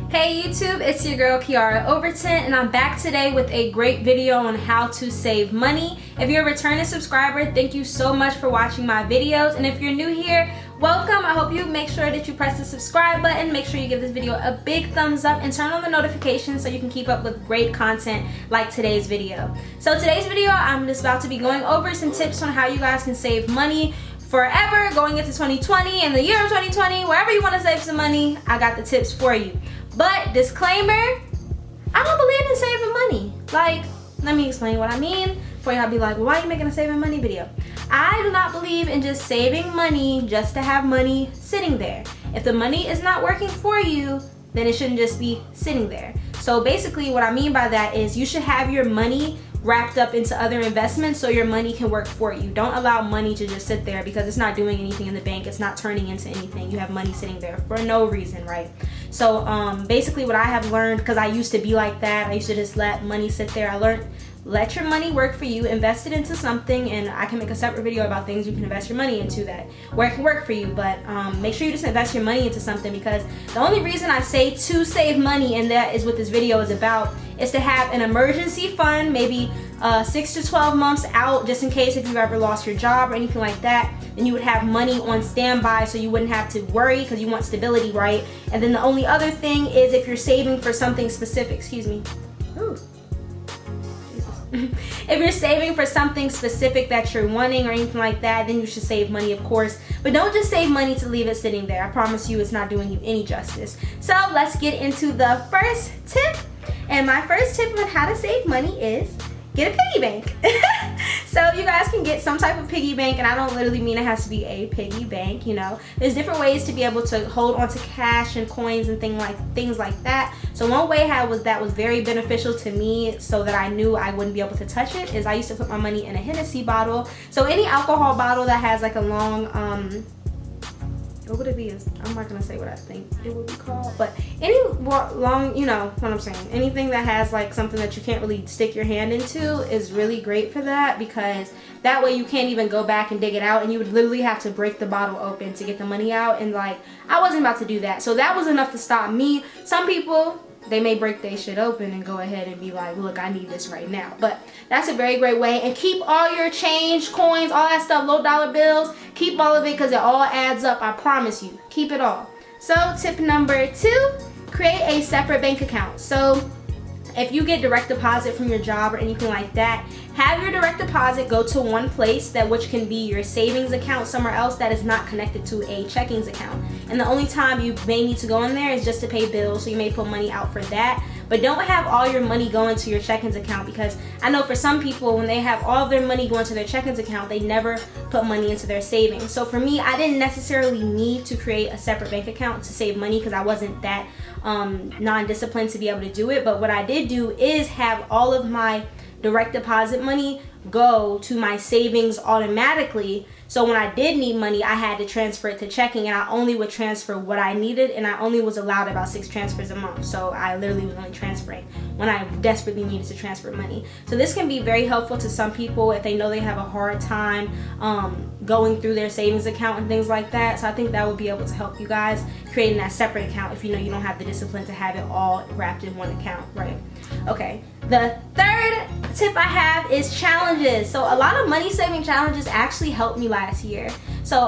Hey YouTube, it's your girl Kiara Overton, and I'm back today with a great video on how to save money. If you're a returning subscriber, thank you so much for watching my videos, and if you're new here, welcome. I hope you make sure that you press the subscribe button, make sure you give this video a big thumbs up, and turn on the notifications so you can keep up with great content like today's video. So today's video, I'm just about to be going over some tips on how you guys can save money forever going into 2020 and the year of 2020. Wherever you want to save some money, I got the tips for you. But disclaimer, I don't believe in saving money. Like, let me explain what I mean before y'all be like, well, why are you making a saving money video? I do not believe in just saving money just to have money sitting there. If the money is not working for you, then it shouldn't just be sitting there. So basically what I mean by that is you should have your money wrapped up into other investments so your money can work for you. Don't allow money to just sit there because it's not doing anything in the bank. It's not turning into anything. You have money sitting there for no reason, right? So basically what I have learned, because I used to be like that, I used to just let money sit there. I learned let your money work for you, invest it into something, and I can make a separate video about things you can invest your money into that where it can work for you. But make sure you just invest your money into something, because the only reason I say to save money, and that is what this video is about, is to have an emergency fund, maybe 6 to 12 months out, just in case if you ever lost your job or anything like that, then you would have money on standby so you wouldn't have to worry, because you want stability, right? And then the only other thing is if you're saving for something specific, excuse me. Ooh. If you're saving for something specific that you're wanting or anything like that, then you should save money, of course. But don't just save money to leave it sitting there. I promise you it's not doing you any justice. So let's get into the first tip. And my first tip on how to save money is get a piggy bank. So you guys can get some type of piggy bank, and I don't literally mean it has to be a piggy bank, you know. There's different ways to be able to hold onto cash and coins and things like that. So one way that was very beneficial to me, so that I knew I wouldn't be able to touch it, is I used to put my money in a Hennessy bottle. So any alcohol bottle that has like a long what would it be? I'm not gonna say what I think it would be called, but any long, you know what I'm saying, anything that has like something that you can't really stick your hand into is really great for that, because that way you can't even go back and dig it out, and you would literally have to break the bottle open to get the money out, and like I wasn't about to do that. So that was enough to stop me. Some people, they may break their shit open and go ahead and be like, look, I need this right now. But that's a very great way. And keep all your change, coins, all that stuff, low dollar bills, keep all of it, because it all adds up. I promise you, keep it all. So tip number 2, create a separate bank account. So if you get direct deposit from your job or anything like that, have your direct deposit go to one place, that which can be your savings account somewhere else that is not connected to a checkings account. And the only time you may need to go in there is just to pay bills, so you may put money out for that. But don't have all your money going to your checkings account, because I know for some people, when they have all of their money going to their checkings account, they never put money into their savings. So for me, I didn't necessarily need to create a separate bank account to save money, because I wasn't that non-disciplined to be able to do it. But what I did do is have all of my direct deposit money go to my savings automatically. So when I did need money, I had to transfer it to checking, and I only would transfer what I needed, and I only was allowed about 6 transfers a month. So I literally was only transferring when I desperately needed to transfer money. So this can be very helpful to some people if they know they have a hard time going through their savings account and things like that. So I think that would be able to help you guys creating that separate account if you know you don't have the discipline to have it all wrapped in one account, right? Okay, the third tip I have is challenges. So a lot of money saving challenges actually helped me last year. So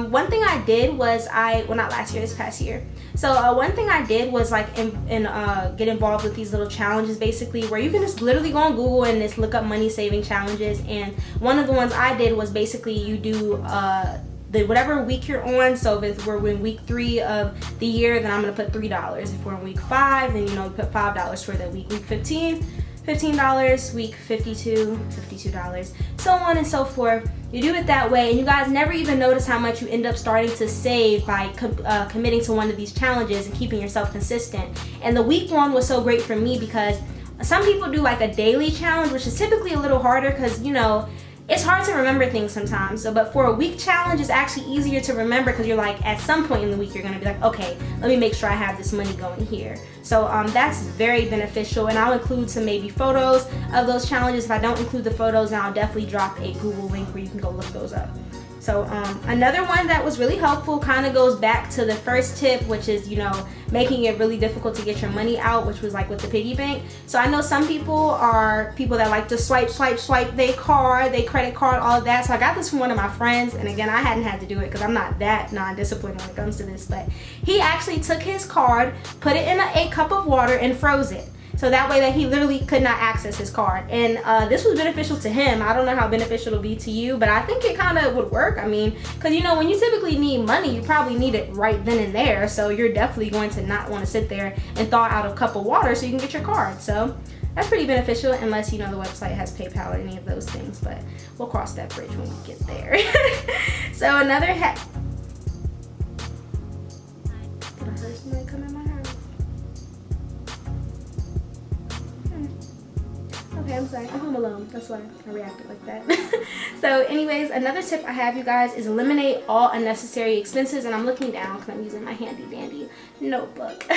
one thing I did was well, not last year, this past year. So one thing I did was like get involved with these little challenges, basically, where you can just literally go on Google and just look up money saving challenges. And one of the ones I did was basically you do whatever week you're on. So if we're in week 3 of the year, then I'm gonna put $3. If we're in week 5, then you know, put $5 for that week. Week 15, $15, week 52, $52, so on and so forth. You do it that way, and you guys never even notice how much you end up starting to save by committing to one of these challenges and keeping yourself consistent. And the week one was so great for me, because some people do like a daily challenge, which is typically a little harder, because you know, it's hard to remember things sometimes. So, but for a week challenge, it's actually easier to remember, because you're like, at some point in the week, you're gonna be like, okay, let me make sure I have this money going here. So that's very beneficial, and I'll include some maybe photos of those challenges. If I don't include the photos, then I'll definitely drop a Google link where you can go look those up. So another one that was really helpful kind of goes back to the first tip, which is, you know, making it really difficult to get your money out, which was like with the piggy bank. So I know some people are people that like to swipe their card, their credit card, all of that. So I got this from one of my friends, and again, I hadn't had to do it because I'm not that non-disciplined when it comes to this, but he actually took his card, put it in a cup of water, and froze it. So that way that he literally could not access his card. And this was beneficial to him. I don't know how beneficial it'll be to you, but I think it kind of would work. I mean, because you know, when you typically need money, you probably need it right then and there. So you're definitely going to not want to sit there and thaw out a cup of water so you can get your card. So that's pretty beneficial, unless, you know, the website has PayPal or any of those things, but we'll cross that bridge when we get there. So another Did I heard somebody come in my house? Okay, I'm sorry. I'm home alone. That's why I reacted like that. So anyways, another tip I have, you guys, is eliminate all unnecessary expenses. And I'm looking down because I'm using my handy dandy notebook.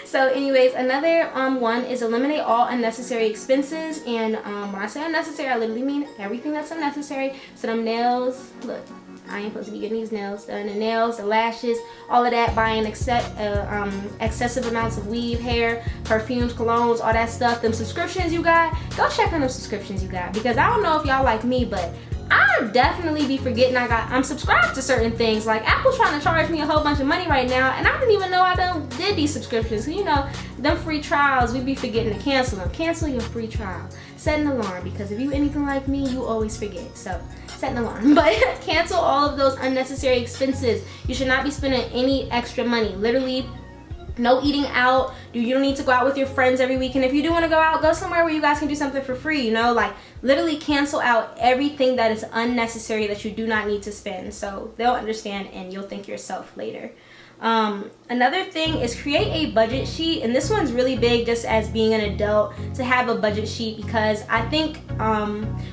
So anyways, another one is eliminate all unnecessary expenses. And when I say unnecessary, I literally mean everything that's unnecessary. So them nails, look, I ain't supposed to be getting these nails done. The nails, the lashes, all of that, buying excessive amounts of weave, hair, perfumes, colognes, all that stuff. Them subscriptions you got, go check on them subscriptions you got. Because I don't know if y'all like me, but I definitely be forgetting I'm subscribed to certain things. Like Apple's trying to charge me a whole bunch of money right now, and I didn't even know I did these subscriptions. So, you know, them free trials, we be forgetting to cancel them. Cancel your free trial. Set an alarm, because if you anything like me, you always forget. So set an alarm. But cancel all of those unnecessary expenses. You should not be spending any extra money. Literally, no eating out. You don't need to go out with your friends every week. And if you do want to go out, go somewhere where you guys can do something for free, you know, like literally cancel out everything that is unnecessary that you do not need to spend. So they'll understand and you'll thank yourself later. Another thing is create a budget sheet, and this one's really big just as being an adult to have a budget sheet, because I think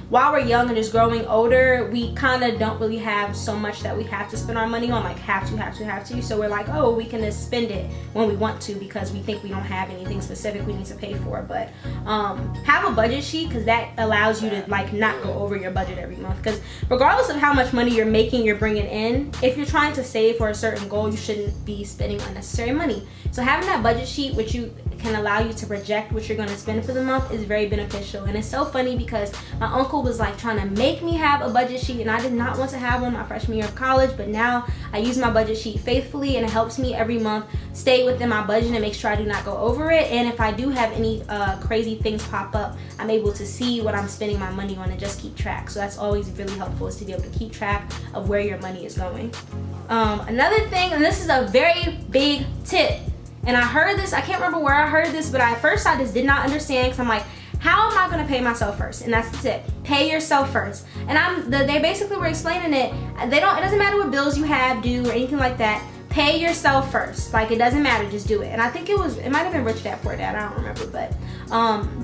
while we're young and just growing older, we kind of don't really have so much that we have to spend our money on, like have to. So we're like, oh, we can just spend it when we want to because we think we don't have anything specific we need to pay for. But have a budget sheet, because that allows you to like not go over your budget every month, because regardless of how much money you're bringing in, if you're trying to save for a certain goal, you shouldn't be spending unnecessary money. So having that budget sheet, which you can allow you to project what you're going to spend for the month, is very beneficial. And it's so funny because my uncle was like trying to make me have a budget sheet, and I did not want to have one my freshman year of college, but now I use my budget sheet faithfully, and it helps me every month stay within my budget and make sure I do not go over it. And if I do have any crazy things pop up, I'm able to see what I'm spending my money on and just keep track. So that's always really helpful, is to be able to keep track of where your money is going. Another thing, and this is a very big tip, and I heard this, I can't remember where I heard this, but at first I just did not understand, because I'm like, how am I going to pay myself first? And that's the tip. Pay yourself first. And they basically were explaining it. It doesn't matter what bills you have due or anything like that. Pay yourself first. Like, it doesn't matter, just do it. And I think it might have been Rich Dad Poor Dad, I don't remember, but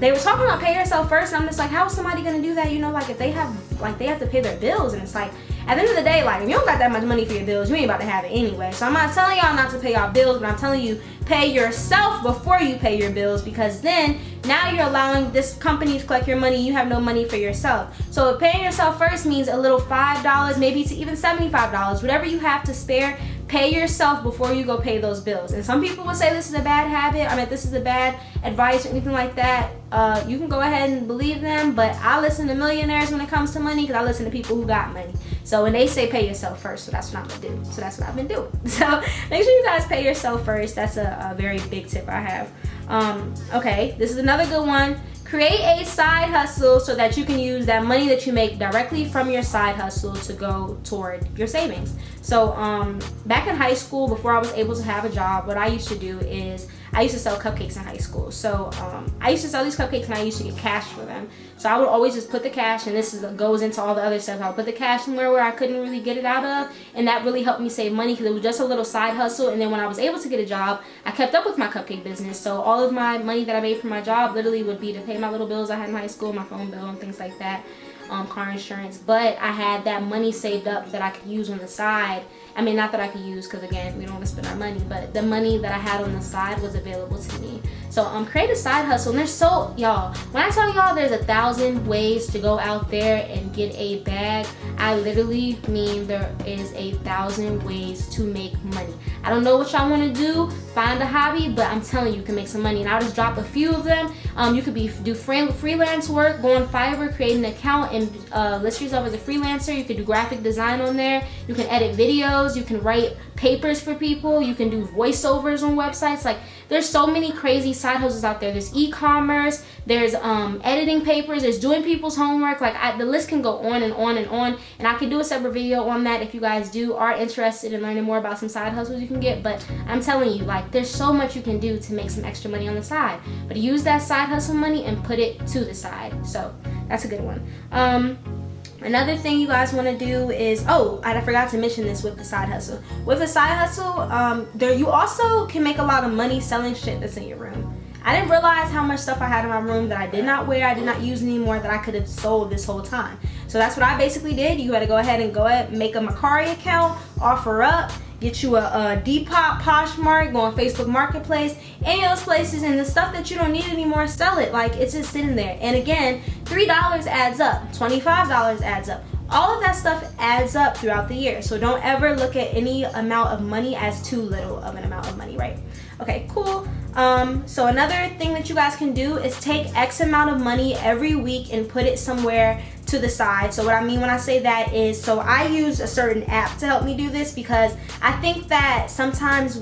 they were talking about pay yourself first, and I'm just like, how is somebody gonna do that? You know, like if they have to pay their bills, and it's like, at the end of the day, like if you don't got that much money for your bills, you ain't about to have it anyway. So I'm not telling y'all not to pay y'all bills, but I'm telling you, pay yourself before you pay your bills, because then now you're allowing this company to collect your money. You have no money for yourself. So paying yourself first means a little $5, maybe to even $75, whatever you have to spare. Pay yourself before you go pay those bills. And some people will say this is a bad habit. I mean, this is a bad advice or anything like that. You can go ahead and believe them, but I listen to millionaires when it comes to money, because I listen to people who got money. So when they say pay yourself first, so that's what I'm gonna do. So that's what I've been doing. So make sure you guys pay yourself first. That's a very big tip I have. Okay, this is another good one. Create a side hustle so that you can use that money that you make directly from your side hustle to go toward your savings. So back in high school, before I was able to have a job, what I used to do is I used to sell cupcakes in high school. So I used to sell these cupcakes, and I used to get cash for them. So I would always just put the cash, and goes into all the other stuff. I would put the cash somewhere where I couldn't really get it out of, and that really helped me save money, because it was just a little side hustle. And then when I was able to get a job, I kept up with my cupcake business. So all of my money that I made from my job literally would be to pay my little bills I had in high school, my phone bill and things like that, car insurance. But I had that money saved up that I could use on the side. I mean, not that I could use, because again, we don't want to spend our money, but the money that I had on the side was available to me. So create a side hustle. And there's so, y'all, when I tell y'all there's 1,000 ways to go out there and get a bag, I literally mean there is 1,000 ways to make money. I don't know what y'all want to do, find a hobby, but I'm telling you, you can make some money. And I'll just drop a few of them. You could do freelance work, go on Fiverr, create an account, and list yourself as a freelancer. You could do graphic design on there. You can edit videos. You can write papers for people. You can do voiceovers on websites. Like, there's so many crazy side hustles out there. There's e-commerce, there's editing papers, there's doing people's homework. Like, the list can go on and on and on, and I can do a separate video on that if you guys are interested in learning more about some side hustles you can get. But I'm telling you, like, there's so much you can do to make some extra money on the side, but use that side hustle money and put it to the side. So that's a good one. Another thing you guys want to do is, oh, and I forgot to mention this with the side hustle. With a side hustle, you also can make a lot of money selling shit that's in your room. I didn't realize how much stuff I had in my room that I did not wear, I did not use anymore, that I could have sold this whole time. So that's what I basically did. You got to go ahead and make a Mercari account, offer up, get you a Depop, Poshmark, go on Facebook Marketplace, any of those places, and the stuff that you don't need anymore, sell it. Like, it's just sitting there. And again, $3 adds up, $25 adds up. All of that stuff adds up throughout the year. So don't ever look at any amount of money as too little of an amount of money, right? Okay, cool. So another thing that you guys can do is take X amount of money every week and put it somewhere to the side. So what I mean when I say that is, so I use a certain app to help me do this, because I think that sometimes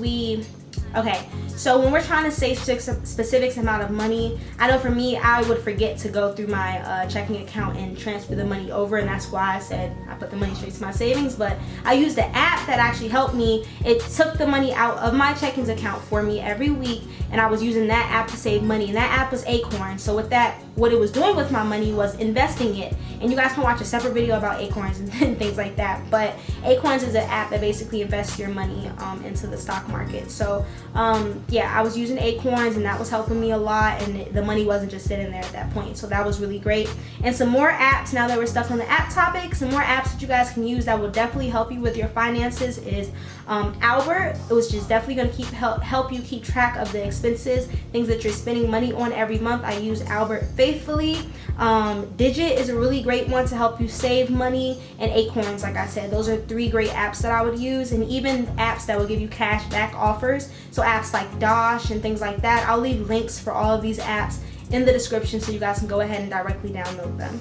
so when we're trying to save specific amount of money, I know for me, I would forget to go through my checking account and transfer the money over, and that's why I said I put the money straight to my savings. But I used the app that actually helped me. It took the money out of my checkings account for me every week, and I was using that app to save money, and that app was Acorns. So with that, what it was doing with my money was investing it, and you guys can watch a separate video about Acorns and things like that. But Acorns is an app that basically invests your money into the stock market. So yeah, I was using Acorns, and that was helping me a lot, and the money wasn't just sitting there at that point. So that was really great. And some more apps, now that we're stuck on the app topic, some more apps that you guys can use that will definitely help you with your finances is Albert, which is definitely going to help you keep track of the expenses, things that you're spending money on every month. I use Albert faithfully. Digit is a really great one to help you save money, and Acorns, like I said, those are 3 great apps that I would use, and even apps that will give you cash back offers. So apps like Dosh and things like that. I'll leave links for all of these apps in the description so you guys can go ahead and directly download them.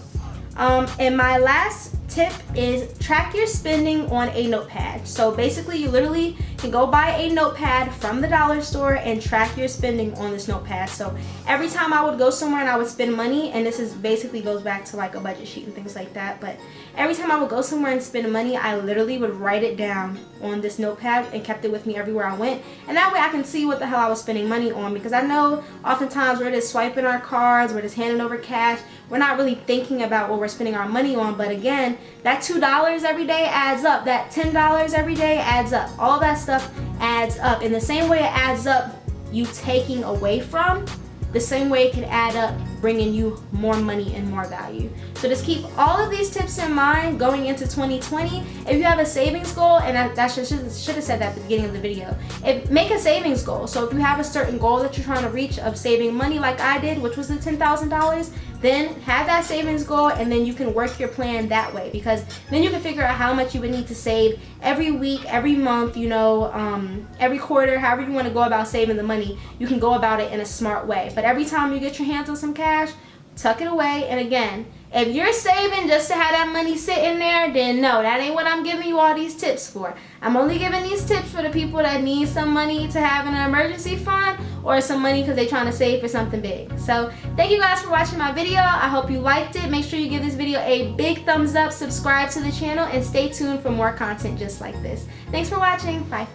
And my last tip is track your spending on a notepad. So basically, you literally can go buy a notepad from the dollar store and track your spending on this notepad. So every time I would go somewhere and I would spend money, and this is basically goes back to like a budget sheet and things like that, but every time I would go somewhere and spend money, I literally would write it down on this notepad and kept it with me everywhere I went. And that way I can see what the hell I was spending money on, because I know oftentimes we're just swiping our cards, we're just handing over cash, we're not really thinking about what we're spending our money on. But again, that $2 every day adds up, that $10 every day adds up, all that stuff adds up. In the same way it adds up you taking away from, the same way it can add up bringing you more money and more value. So just keep all of these tips in mind going into 2020. If you have a savings goal, and I should have said that at the beginning of the video, make a savings goal. So if you have a certain goal that you're trying to reach of saving money like I did, which was the $10,000, then have that savings goal, and then you can work your plan that way, because then you can figure out how much you would need to save every week, every month, every quarter, however you want to go about saving the money. You can go about it in a smart way. But every time you get your hands on some cash, tuck it away. And again, if you're saving just to have that money sitting there, then no, that ain't what I'm giving you all these tips for. I'm only giving these tips for the people that need some money to have in an emergency fund, or some money because they're trying to save for something big. So thank you guys for watching my video. I hope you liked it. Make sure you give this video a big thumbs up, subscribe to the channel, and stay tuned for more content just like this. Thanks for watching. Bye.